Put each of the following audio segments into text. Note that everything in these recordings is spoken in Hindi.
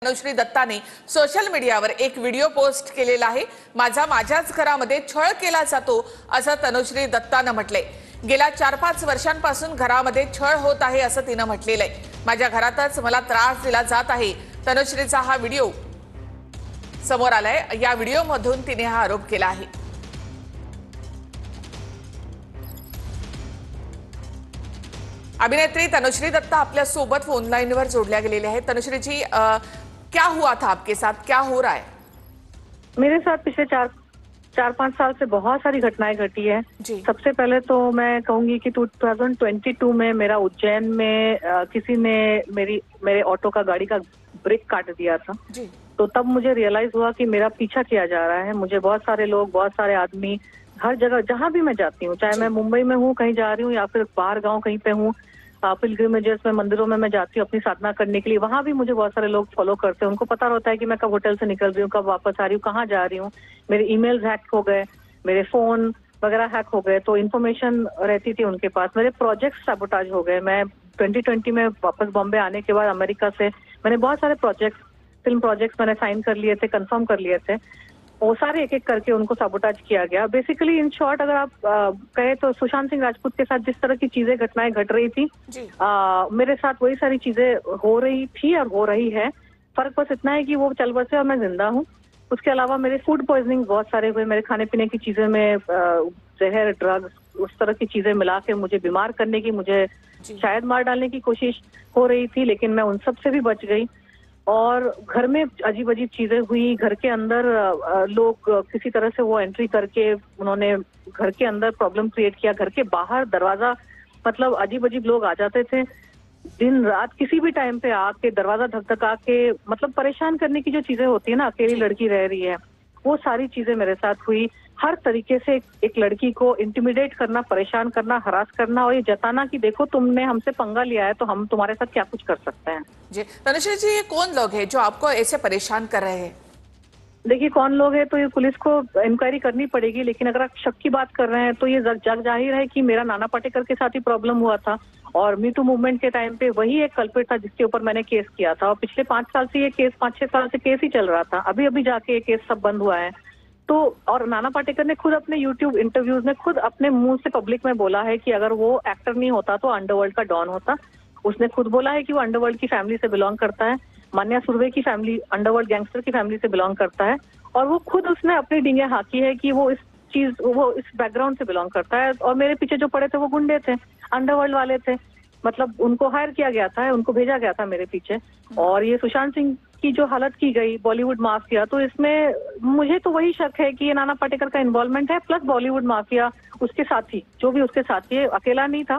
तनुश्री दत्ताने सोशल मीडियावर एक व्हिडिओ पोस्ट केलेला आहे। माझ्याच घरामध्ये छळ केला जातो असं तनुश्री दत्ताने म्हटले। गेल्या 4-5 वर्षांपासून घरामध्ये छळ होत आहे असं तिने म्हटलेलं आहे। माझ्या घरातच मला त्रास दिला जात आहे। तनुश्रीचा हा व्हिडिओ समोर आलाय। या व्हिडिओमधून तिने हा आरोप केला आहे। अभिनेत्री तनुश्री दत्ता आपल्या सोबत फोन लाइनवर जोड़ल्या गेलेले आहेत। तनुश्री जी, क्या हुआ था आपके साथ, क्या हो रहा है? मेरे साथ पिछले 4-5 साल से बहुत सारी घटनाएं घटी है। सबसे पहले तो मैं कहूंगी कि 2022 में मेरा उज्जैन में किसी ने मेरे ऑटो का गाड़ी का ब्रेक काट दिया था। तो तब मुझे रियलाइज हुआ कि मेरा पीछा किया जा रहा है। मुझे बहुत सारे लोग, बहुत सारे आदमी, हर जगह जहां भी मैं जाती हूँ, चाहे मैं मुंबई में हूँ कहीं जा रही हूँ या फिर बाहर गाँव कहीं पे हूँ, पिलग्रिमेजेस में, मंदिरों में मैं जाती हूँ अपनी साधना करने के लिए, वहां भी मुझे बहुत सारे लोग फॉलो करते हैं। उनको पता होता है कि मैं कब होटल से निकल रही हूँ, कब वापस आ रही हूँ, कहाँ जा रही हूँ। मेरे ईमेल्स हैक हो गए, मेरे फोन वगैरह हैक हो गए, तो इन्फॉर्मेशन रहती थी उनके पास। मेरे प्रोजेक्ट्स सैबोटाज हो गए। मैं 2020 में वापस बॉम्बे आने के बाद अमेरिका से मैंने बहुत सारे प्रोजेक्ट्स, फिल्म प्रोजेक्ट्स मैंने साइन कर लिए थे, कंफर्म कर लिए थे। वो सारे एक एक करके उनको साबोटाज किया गया। बेसिकली इन शॉर्ट अगर आप कहे तो सुशांत सिंह राजपूत के साथ जिस तरह की चीजें, घटनाएं घट रही थी, मेरे साथ वही सारी चीजें हो रही थी और हो रही है। फर्क बस इतना है कि वो चल बसे और मैं जिंदा हूँ। उसके अलावा मेरे फूड पॉइजनिंग बहुत सारे हुए। मेरे खाने पीने की चीजें में जहर, ड्रग्स, उस तरह की चीजें मिला के मुझे बीमार करने की, मुझे शायद मार डालने की कोशिश हो रही थी, लेकिन मैं उन सब से भी बच गई। और घर में अजीब अजीब चीजें हुई। घर के अंदर लोग किसी तरह से वो एंट्री करके उन्होंने घर के अंदर प्रॉब्लम क्रिएट किया। घर के बाहर दरवाजा, मतलब अजीब अजीब लोग आ जाते थे दिन रात, किसी भी टाइम पे आके दरवाजा धक-धका के, मतलब परेशान करने की जो चीजें होती है ना, अकेली लड़की रह रही है, वो सारी चीजें मेरे साथ हुई। हर तरीके से एक लड़की को इंटिमिडेट करना, परेशान करना, हरास करना और ये जताना कि देखो तुमने हमसे पंगा लिया है तो हम तुम्हारे साथ क्या कुछ कर सकते हैं। जी तनुश्री जी, ये कौन लोग हैं जो आपको ऐसे परेशान कर रहे हैं? देखिए कौन लोग हैं तो ये पुलिस को इंक्वायरी करनी पड़ेगी, लेकिन अगर आप शक की बात कर रहे हैं तो ये जग जाहिर है कि मेरा नाना पाटेकर के साथ ही प्रॉब्लम हुआ था और मी टू मूवमेंट के टाइम पे वही एक कल्प्रिट था जिसके ऊपर मैंने केस किया था। और पिछले 5 साल से ये केस, 5-6 साल से केस ही चल रहा था। अभी जाके ये केस सब बंद हुआ है। तो और नाना पाटेकर ने खुद अपने यूट्यूब इंटरव्यूज में खुद अपने मुंह से पब्लिक में बोला है कि अगर वो एक्टर नहीं होता तो अंडरवर्ल्ड का डॉन होता। उसने खुद बोला है कि वो अंडरवर्ल्ड की फैमिली से बिलोंग करता है। मान्या सुर्वे की फैमिली अंडरवर्ल्ड गैंगस्टर की फैमिली से बिलोंग करता है। और वो खुद उसने अपनी डींगे हाकी है कि वो इस बैकग्राउंड से बिलोंग करता है। और मेरे पीछे जो पड़े थे वो गुंडे थे, अंडरवर्ल्ड वाले थे, मतलब उनको हायर किया गया था, उनको भेजा गया था मेरे पीछे। और ये सुशांत सिंह की जो हालत की गई, बॉलीवुड माफिया, तो इसमें मुझे तो वही शक है कि ये नाना पाटेकर का इन्वॉल्वमेंट है, प्लस बॉलीवुड माफिया, उसके साथी, जो भी उसके साथी है, अकेला नहीं था,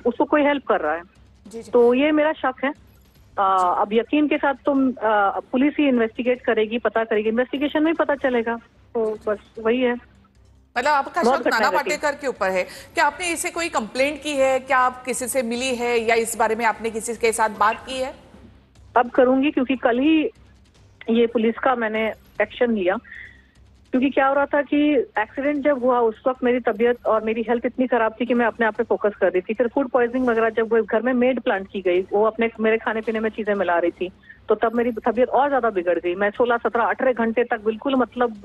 उसको कोई हेल्प कर रहा है। तो ये मेरा शक है। अब यकीन के साथ तो पुलिस ही इन्वेस्टिगेट करेगी, पता करेगी, इन्वेस्टिगेशन में ही पता चलेगा। तो बस वही है। मतलब आपका शक नाना पाटेकर के ऊपर है। क्या आपने इसे कोई कंप्लेंट की है? क्या आप किसी से मिली है या इस बारे में आपने किसी के साथ बात की है? अब करूंगी, क्योंकि कल ही ये पुलिस का मैंने एक्शन लिया। क्योंकि क्या हो रहा था कि एक्सीडेंट जब हुआ उस वक्त मेरी तबीयत और मेरी हेल्थ इतनी खराब थी कि मैं अपने आप पे फोकस कर रही थी। फिर फूड पॉइजनिंग वगैरह जब घर में मेड प्लांट की गई, वो अपने मेरे खाने पीने में चीजें मिला रही थी, तो तब मेरी तबीयत और ज्यादा बिगड़ गई। मैं 16, 17, 18 घंटे तक बिल्कुल मतलब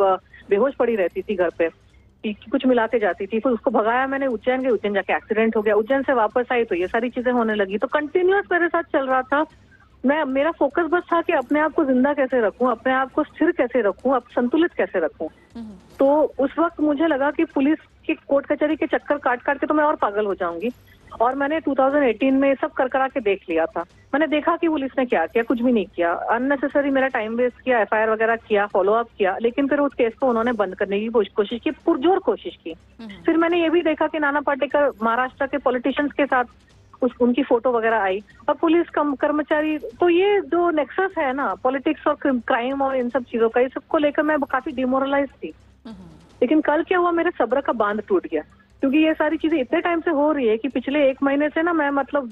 बेहोश पड़ी रहती थी घर पे, कुछ मिलाते जाती थी। फिर उसको भगाया मैंने, उज्जैन गई, उज्जैन जाके एक्सीडेंट हो गया। उज्जैन से वापस आई तो ये सारी चीजें होने लगी। तो कंटिन्यूअस मेरे साथ चल रहा था। मेरा फोकस बस था कि अपने आप को जिंदा कैसे रखूं, अपने आप को स्थिर कैसे रखूं, अब संतुलित कैसे रखूं। तो उस वक्त मुझे लगा कि पुलिस की कोर्ट कचहरी के चक्कर काट के तो मैं और पागल हो जाऊंगी। और मैंने 2018 में सब करा के देख लिया था। मैंने देखा कि पुलिस ने क्या किया, कुछ भी नहीं किया। अननेसेसरी मेरा टाइम वेस्ट किया, FIR वगैरह किया, फॉलो अप किया, लेकिन फिर उस केस को उन्होंने बंद करने की कोशिश की, पुरजोर कोशिश की। फिर मैंने ये भी देखा कि नाना पाटेकर महाराष्ट्र के पॉलिटिशियंस के साथ उनकी फोटो वगैरह आई और पुलिस कर्मचारी, तो ये जो नेक्सस है ना पॉलिटिक्स और क्राइम और इन सब चीजों का, ये सबको लेकर मैं काफी डिमोरलाइज थी। लेकिन कल क्या हुआ, मेरे सब्र का बांध टूट गया। क्योंकि ये सारी चीजें इतने टाइम से हो रही है कि पिछले 1 महीने से ना मैं मतलब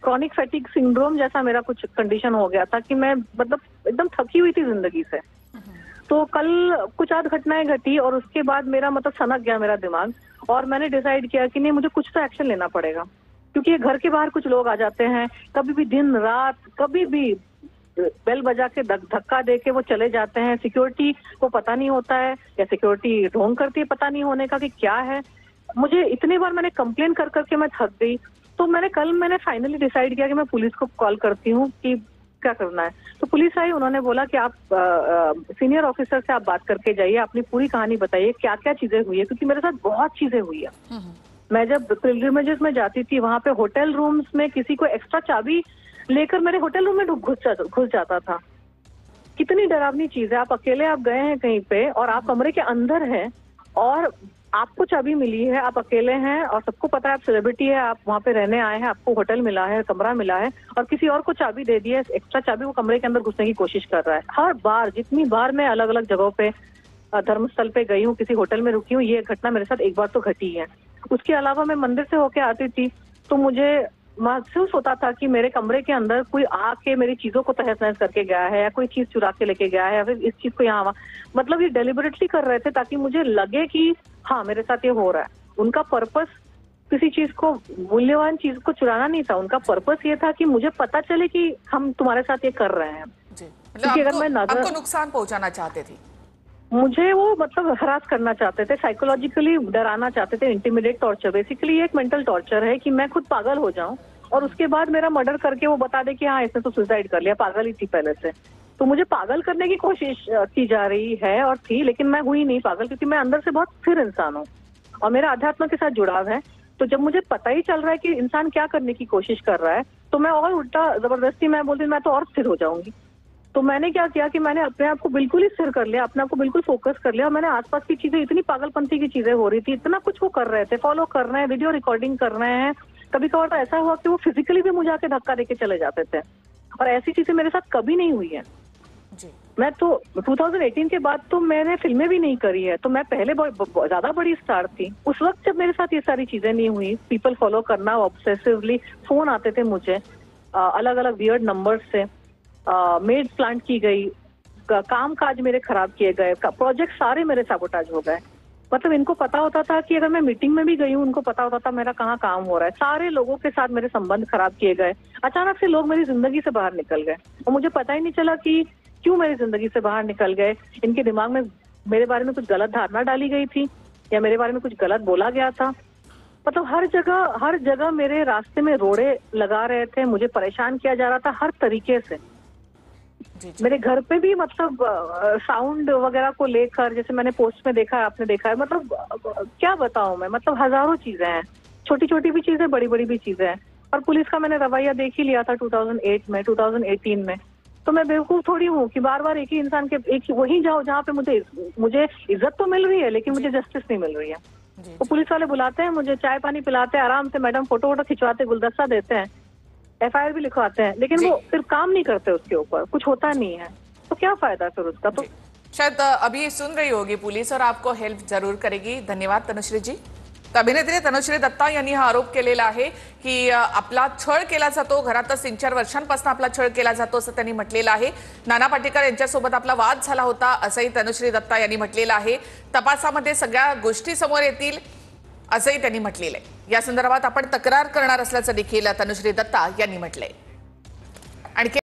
क्रॉनिक फैटिग सिंड्रोम जैसा मेरा कुछ कंडीशन हो गया था कि मैं मतलब एकदम थकी हुई थी जिंदगी से। तो कल कुछ आध घटनाएं घटी और उसके बाद मेरा मतलब सनक गया मेरा दिमाग, और मैंने डिसाइड किया कि नहीं, मुझे कुछ तो एक्शन लेना पड़ेगा। क्योंकि घर के बाहर कुछ लोग आ जाते हैं, कभी भी दिन रात, कभी भी बेल बजा के धक्का दे के वो चले जाते हैं। सिक्योरिटी को पता नहीं होता है या सिक्योरिटी ढोंग करती है पता नहीं होने का कि क्या है। मुझे इतनी बार मैंने कंप्लेन कर करके मैं थक गई, तो मैंने फाइनली डिसाइड किया कि मैं पुलिस को कॉल करती हूँ कि क्या करना है। तो पुलिस आई, उन्होंने बोला कि आप सीनियर ऑफिसर से आप बात करके जाइए, अपनी पूरी कहानी बताइए क्या क्या चीजें हुई है, क्योंकि मेरे साथ बहुत चीजें हुई है। मैं जब पिलग्रिमेजेस में जाती थी वहां पे होटल रूम्स में किसी को एक्स्ट्रा चाबी लेकर मेरे होटल रूम में घुस जाता था। कितनी डरावनी चीज है। आप अकेले आप गए हैं कहीं पे और आप कमरे के अंदर हैं और आपको चाबी मिली है, आप अकेले हैं और सबको पता है आप सेलिब्रिटी है, आप वहां पे रहने आए हैं, आपको होटल मिला है, कमरा मिला है और किसी और को चाबी दे दी है, एक्स्ट्रा चाबी वो कमरे के अंदर घुसने की कोशिश कर रहा है। हर बार जितनी बार मैं अलग अलग जगहों पे धर्मस्थल पे गई हूँ, किसी होटल में रुकी हूँ, ये घटना मेरे साथ एक बार तो घटी है। उसके अलावा मैं मंदिर से होके आती थी तो मुझे महसूस होता था कि मेरे कमरे के अंदर कोई आके मेरी चीजों को तहस नहस करके गया है या कोई चीज चुरा के लेके गया है या फिर इस चीज को यहाँ मतलब ये डेलिबरेटली कर रहे थे ताकि मुझे लगे कि हाँ मेरे साथ ये हो रहा है। उनका पर्पस किसी चीज को, मूल्यवान चीज को चुराना नहीं था, उनका पर्पस ये था कि मुझे पता चले कि हम तुम्हारे साथ ये कर रहे हैं। जी, मतलब आपको नुकसान पहुंचाना चाहते थे। मुझे वो मतलब हरास करना चाहते थे, साइकोलॉजिकली डराना चाहते थे, इंटिमिडेट टॉर्चर। बेसिकली ये एक मेंटल टॉर्चर है कि मैं खुद पागल हो जाऊं और उसके बाद मेरा मर्डर करके वो बता दे कि हाँ इसने तो सुसाइड कर लिया, पागल ही थी पहले से। तो मुझे पागल करने की कोशिश की जा रही है और थी, लेकिन मैं हुई नहीं पागल क्योंकि मैं अंदर से बहुत स्थिर इंसान हूँ और मेरा अध्यात्म के साथ जुड़ाव है। तो जब मुझे पता ही चल रहा है कि इंसान क्या करने की कोशिश कर रहा है तो मैं और उल्टा जबरदस्ती मैं बोलती मैं तो और स्थिर हो जाऊंगी। तो मैंने क्या किया कि मैंने अपने आप को बिल्कुल ही स्थिर कर लिया, अपने आप को बिल्कुल फोकस कर लिया और मैंने आसपास की चीजें, इतनी पागलपंथी की चीजें हो रही थी, इतना कुछ वो कर रहे थे, फॉलो कर रहे हैं, वीडियो रिकॉर्डिंग कर रहे हैं। कभी कभार तो ऐसा हुआ कि वो फिजिकली भी मुझे आके धक्का देके चले जाते थे और ऐसी चीजें मेरे साथ कभी नहीं हुई है। मैं तो 2018 के बाद तो मैंने फिल्में भी नहीं करी है, तो मैं पहले ज्यादा बड़ी स्टार थी। उस वक्त जब मेरे साथ ये सारी चीजें नहीं हुई, पीपल फॉलो करना ऑब्सेसिवली, फोन आते थे मुझे अलग अलग वियर्ड नंबर से, मेड प्लांट की गई, काम काज मेरे खराब किए गए, प्रोजेक्ट सारे मेरे साबोटाज हो गए। मतलब इनको पता होता था कि अगर मैं मीटिंग में भी गई हूँ, उनको पता होता था मेरा कहाँ काम हो रहा है। सारे लोगों के साथ मेरे संबंध खराब किए गए। अचानक से लोग मेरी जिंदगी से बाहर निकल गए और मुझे पता ही नहीं चला कि क्यों मेरी जिंदगी से बाहर निकल गए। इनके दिमाग में मेरे बारे में कुछ गलत धारणा डाली गई थी या मेरे बारे में कुछ गलत बोला गया था। मतलब हर जगह मेरे रास्ते में रोड़े लगा रहे थे, मुझे परेशान किया जा रहा था हर तरीके से। मेरे घर पे भी मतलब साउंड वगैरह को लेकर, जैसे मैंने पोस्ट में देखा है, आपने देखा है, मतलब क्या बताऊं मैं, मतलब हजारों चीजें हैं, छोटी छोटी भी चीजें, बड़ी बड़ी भी चीजें हैं। और पुलिस का मैंने रवैया देख ही लिया था 2018 में। तो मैं बेवकूफ थोड़ी हूँ कि बार बार एक ही इंसान के एक ही वहीं जाओ जहाँ पे मुझे इज्जत तो मिल रही है लेकिन मुझे जस्टिस नहीं मिल रही है। तो पुलिस वाले बुलाते हैं मुझे, चाय पानी पिलाते हैं, आराम से मैडम फोटो वोटो खिंचवाते, गुलदस्ता देते हैं, FIR भी लिखवाते हैं, लेकिन वो फिर काम नहीं करते, उसके ऊपर कुछ होता नहीं है। तो क्या फायदा फिर उसका। तो शायद अभी सुन रही होगी पुलिस और आपको हेल्प जरूर करेगी। धन्यवाद तनुश्री जी। तर अभिनेत्री तनुश्री दत्ता यांनी हा आरोप केलेला आहे की आपला छळ केला जातो, घरातच 3-4 वर्षांपासून आपला छळ केला जातो असं त्यांनी म्हटलेलं आहे। नाना पाटेकर यांच्यासोबत आपला वाद झाला होता असंही तनुश्री दत्ता यांनी म्हटलेलं आहे। तपासामध्ये सगळ्या गोष्टी समोर येतील असंही त्यांनी म्हटलेलं आहे। या संदर्भात आपण तक्रार करणार असल्याचं देखील तनुश्री दत्ता यांनी म्हटलंय। आणखी